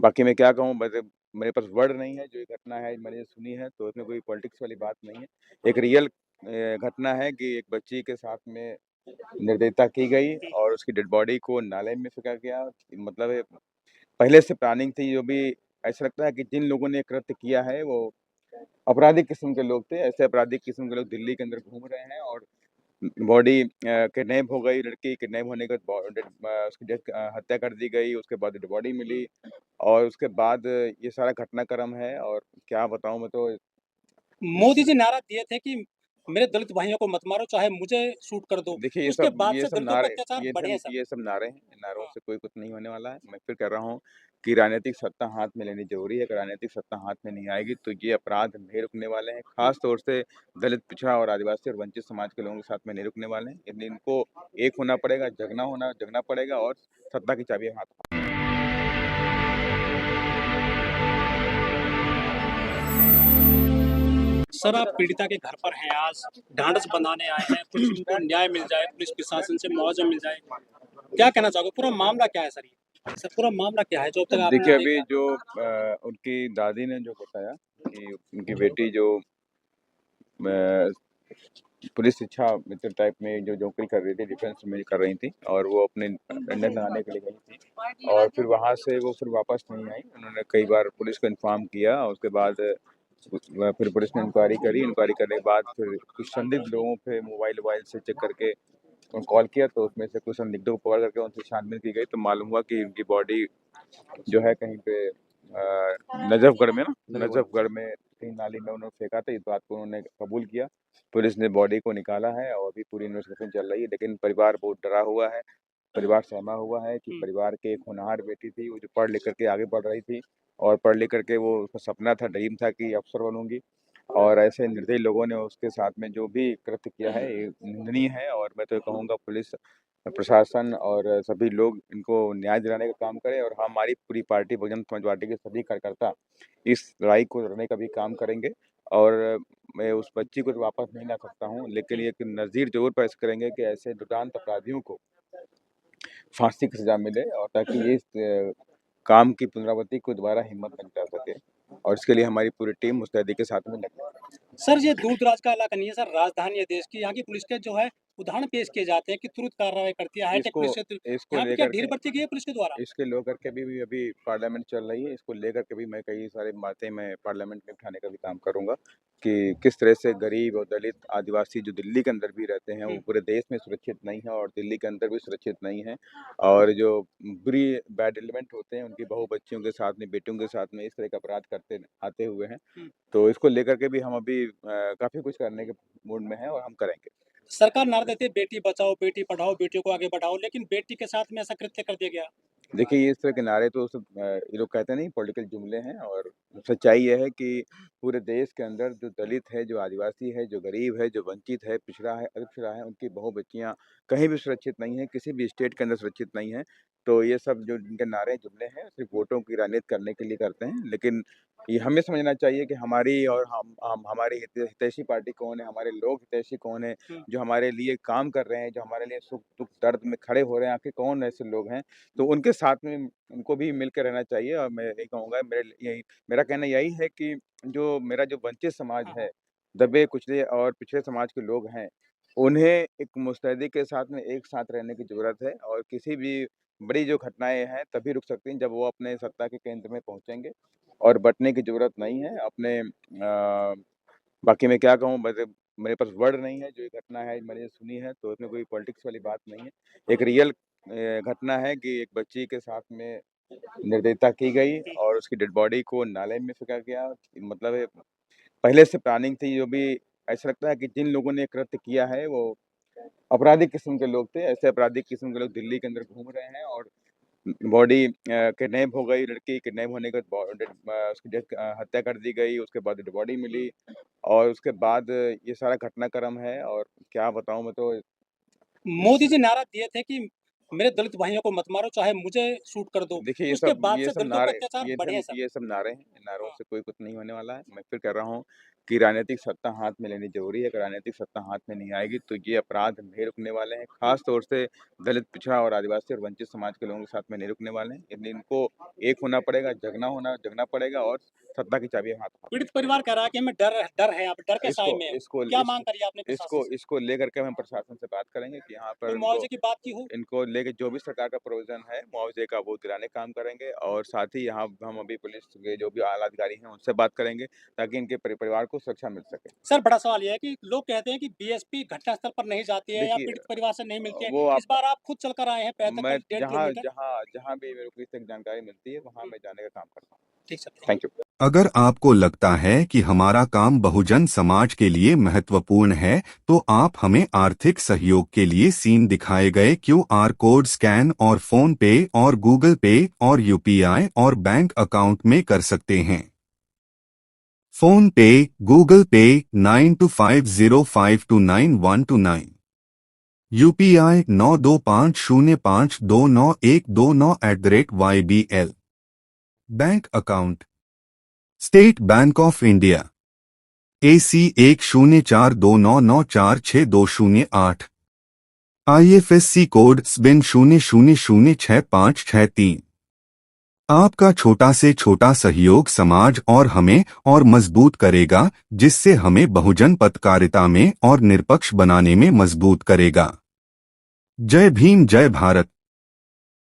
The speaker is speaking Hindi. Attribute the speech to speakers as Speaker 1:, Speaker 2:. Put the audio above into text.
Speaker 1: बाकी मैं क्या कहूँ, मेरे पास वर्ड नहीं है। जो ये घटना है मैंने सुनी है, तो इसमें कोई पॉलिटिक्स वाली बात नहीं है। एक रियल घटना है कि एक बच्ची के साथ में निर्दयता की गई और उसकी डेड बॉडी को नाले में फेंका गया। मतलब पहले से प्लानिंग थी। जो भी ऐसा लगता है कि जिन लोगों ने कृत्य किया है वो आपराधिक किस्म के लोग थे। ऐसे आपराधिक किस्म के लोग दिल्ली के अंदर घूम रहे हैं और बॉडी किडनैप हो गई। लड़की किडनैप होने के बाद उसकी हत्या कर दी गई। उसके बाद डेड बॉडी मिली और उसके बाद ये सारा घटनाक्रम है। और क्या बताऊँ मैं तो।
Speaker 2: मोदी जी नारा दिए थे कि मेरे दलित भाइयों को मत मारो, चाहे मुझे शूट कर दो।
Speaker 1: देखिए,
Speaker 2: उसके बाद
Speaker 1: ये
Speaker 2: से
Speaker 1: सब
Speaker 2: दलितों पे
Speaker 1: नारे
Speaker 2: अत्याचार बढ़े हैं सर।
Speaker 1: ये सब नारे हैं। इन नारों से कोई कुछ नहीं होने वाला है। मैं फिर कह रहा हूँ कि राजनीतिक सत्ता हाथ में लेनी ज़रूरी है। अगर राजनीतिक सत्ता हाथ में नहीं आएगी तो ये अपराध नहीं रुकने वाले हैं। ख़ास तौर से दलित, पिछड़ा और आदिवासी और वंचित समाज के लोगों के साथ में नहीं रुकने वाले हैं। इसलिए इनको एक होना पड़ेगा, जगना पड़ेगा और सत्ता की चाबी हाथ।
Speaker 2: सर, आप पीड़िता के घर पर हैं आज, ढांढस बंधाने आए हैं, कुछ उनको न्याय मिल जाए, पुलिस प्रशासन से मुआवजा मिल जाए। क्या कहना चाहोगे? पूरा मामला क्या है सर ये? सर पूरा मामला क्या है जो अब तक आपने
Speaker 1: देखिए, अभी
Speaker 2: देखा?
Speaker 1: जो उनकी दादी ने जो बताया कि उनकी बेटी जो अ, पुलिस शिक्षा मित्र टाइप में जो नौकरी कर रही थी, डिफेंस में कर रही थी और वो अपने अटेंडेंस लगाने के लिए गई थी और फिर वहाँ से वो फिर वापस नहीं आई। उन्होंने कई बार पुलिस को इन्फॉर्म किया और उसके बाद फिर पुलिस ने इंक्वायरी करी। इंक्वायरी करने के बाद फिर कुछ संदिग्ध लोगों पे मोबाइल से चेक करके कॉल किया, तो उसमें से कुछ संदिग्धों को पकड़ करके उनसे छानबीन की गई, तो मालूम हुआ कि उनकी बॉडी जो है कहीं पे नजफगढ़ में नजफगढ़ में कहीं नाली में उन्होंने फेंका था। इस बात को उन्होंने कबूल किया। पुलिस ने बॉडी को निकाला है और अभी पूरी इन्वेस्टिगेशन चल रही है। लेकिन परिवार बहुत डरा हुआ है। परिवार सहमा हुआ है कि परिवार की एक होनहार बेटी थी, वो जो पढ़ लिख करके आगे बढ़ रही थी और पढ़ लिख करके वो उसका सपना था, ड्रीम था कि अफसर बनूंगी। और ऐसे निर्दयी लोगों ने उसके साथ में जो भी कृत्य किया है ये निंदनीय है। और मैं तो कहूँगा पुलिस प्रशासन और सभी लोग इनको न्याय दिलाने का काम करें और हमारी पूरी पार्टी बहुजन समाज पार्टी के सभी कार्यकर्ता इस लड़ाई को लड़ने का भी काम करेंगे। और मैं उस बच्ची को तो वापस नहीं ला सकता हूँ, लेकिन एक नज़ीर जरूर पेश करेंगे कि ऐसे दुर्दांत अपराधियों को फांसी की सजा मिले और ताकि ये इस काम की पुनरावृत्ति को दोबारा हिम्मत न जुटा सके। और इसके लिए हमारी पूरी टीम मुस्तैदी के साथ में लगी।
Speaker 2: सर ये दूर-दराज का इलाका नहीं है सर, राजधानी है देश की। यहाँ की पुलिस के जो है उदाहरण पेश किए जाते हैं कि तुरंत कार्रवाई करती है, हाईटेक
Speaker 1: इसको
Speaker 2: पुलिस है।
Speaker 1: इसको
Speaker 2: यहाँ पे क्या
Speaker 1: लेकर
Speaker 2: ढील
Speaker 1: के
Speaker 2: बरती गई है पुलिस के द्वारा?
Speaker 1: इसके लेकर के भी अभी पार्लियामेंट चल रही है। इसको लेकर के भी मैं कई सारी बातें मैं पार्लियामेंट में उठाने का भी काम करूंगा कि किस तरह से गरीब और दलित आदिवासी जो दिल्ली के अंदर भी रहते हैं वो पूरे देश में सुरक्षित नहीं है और दिल्ली के अंदर भी सुरक्षित नहीं है। और जो बुरी बैड एलिमेंट होते हैं उनकी बहू बच्चियों के साथ में, बेटियों के साथ में इस तरह का अपराध करते आते हुए हैं। तो इसको लेकर के भी हम अभी काफी कुछ करने के मूड में हैं और हम करेंगे।
Speaker 2: सरकार नारा देती है बेटी बचाओ, बेटी पढ़ाओ, बेटियों को आगे बढ़ाओ, लेकिन बेटी के साथ में ऐसा कृत्य कर दिया गया।
Speaker 1: देखिए, ये इस तरह के नारे तो सब ये लोग कहते नहीं, पॉलिटिकल जुमले हैं। और सच्चाई ये है कि पूरे देश के अंदर जो दलित है, जो आदिवासी है, जो गरीब है, जो वंचित है, पिछड़ा है, अति पिछड़ा है, उनकी बहु बच्चियाँ कहीं भी सुरक्षित नहीं हैं, किसी भी स्टेट के अंदर सुरक्षित नहीं हैं। तो ये सब जो इनके नारे जुमले हैं सिर्फ वोटों की राजनीति करने के लिए करते हैं। लेकिन ये हमें समझना चाहिए कि हमारी और हम हमारी हितैषी पार्टी कौन है, हमारे लोग हितैषी कौन है, जो हमारे लिए काम कर रहे हैं, जो हमारे लिए सुख दुख दर्द में खड़े हो रहे हैं, आखिर कौन ऐसे लोग हैं। तो उनके साथ में उनको भी मिलकर रहना चाहिए। और मैं यही कहूँगा, मेरा कहना यही है कि जो मेरा जो वंचित समाज है, दबे कुचले और पिछड़े समाज के लोग हैं, उन्हें एक मुस्तैदी के साथ में एक साथ रहने की ज़रूरत है। और किसी भी बड़ी जो घटनाएँ हैं तभी रुक सकती हैं जब वो अपने सत्ता के केंद्र में पहुँचेंगे और बँटने की ज़रूरत नहीं है। बाकी मैं क्या कहूँ, मेरे पास वर्ड नहीं है। जो ये घटना है मैंने सुनी है, तो इसमें कोई पॉलिटिक्स वाली बात नहीं है। एक रियल घटना है कि एक बच्ची के साथ में निर्दयता की गई और उसकी डेड बॉडी को नाले में फेंका गया। मतलब पहले से प्लानिंग थी। जो भी ऐसा लगता है कि जिन लोगों ने कृत्य किया है वो आपराधिक किस्म के लोग थे। ऐसे आपराधिक किस्म के लोग दिल्ली के अंदर घूम रहे हैं और बॉडी किडनैप हो गई। लड़की किडनैप होने के बाद उसकी हत्या कर दी गई। उसके बाद डेड बॉडी मिली और उसके बाद ये सारा घटनाक्रम है। और क्या बताऊँ मैं तो।
Speaker 2: मोदी जी नारा दिए थे कि मेरे दलित भाइयों को मत मारो, चाहे मुझे शूट कर दो।
Speaker 1: देखिए,
Speaker 2: उसके बाद से दलितों पे अत्याचार बढ़े हैं सर।
Speaker 1: ये सब नारे हैं। नारों से कोई कुछ नहीं होने वाला है। मैं फिर कह रहा हूँ कि राजनीतिक सत्ता हाथ में लेनी ज़रूरी है। अगर राजनीतिक सत्ता हाथ में नहीं आएगी तो ये अपराध नहीं रुकने वाले हैं। ख़ास तौर से दलित, पिछड़ा और आदिवासी और वंचित समाज के लोगों के साथ में नहीं रुकने वाले हैं। इसलिए इनको एक होना पड़ेगा, जगना पड़ेगा और सत्ता की चाबी हाथ में।
Speaker 2: पीड़ित परिवार कह रहा है कि हमें डर है, आप डर के साए में है।
Speaker 1: इसको
Speaker 2: क्या
Speaker 1: इस
Speaker 2: मांग करी आपने प्रशासन से?
Speaker 1: इसको लेकर के हम प्रशासन से बात करेंगे कि यहाँ पर
Speaker 2: कोई मुआवजे की बात की हो?
Speaker 1: इनको लेके जो भी सरकार का प्रोविज़न है मुआवजे का वो दिलाने का काम करेंगे और साथ ही यहाँ हम अभी पुलिस के जो भी आला अधिकारी हैं उनसे बात करेंगे ताकि इनके परिवार को सुरक्षा मिल सके।
Speaker 2: सर बड़ा सवाल ये है कि लोग कहते हैं कि बीएसपी घटनास्थल पर नहीं जाती है या
Speaker 1: देखिए,
Speaker 2: पीड़ित परिवार से नहीं मिलती है।
Speaker 1: वो आप
Speaker 2: इस बार आप खुद चलकर आए हैं
Speaker 1: मैं
Speaker 2: 1.5
Speaker 1: जहाँ
Speaker 2: किलोमीटर।
Speaker 1: जहाँ जहाँ भी मेरे को इस तक जानकारी मिलती है वहाँ मैं जाने का काम करता हूँ।
Speaker 2: ठीक सर,
Speaker 1: थैंक यू।
Speaker 3: अगर आपको लगता है कि हमारा काम बहुजन समाज के लिए महत्वपूर्ण है तो आप हमें आर्थिक सहयोग के लिए सीन दिखाए गए QR कोड स्कैन और फोन पे और गूगल पे और UPI और बैंक अकाउंट में कर सकते हैं। फोन पे, गूगल पे 9250529129, UPI 9250529129 bank account state bank of India AC 1042994628, IFSC code SBIN 00066563। आपका छोटा से छोटा सहयोग समाज और हमें और मजबूत करेगा, जिससे हमें बहुजन पत्रकारिता में और निष्पक्ष बनाने में मजबूत करेगा। जय भीम, जय भारत।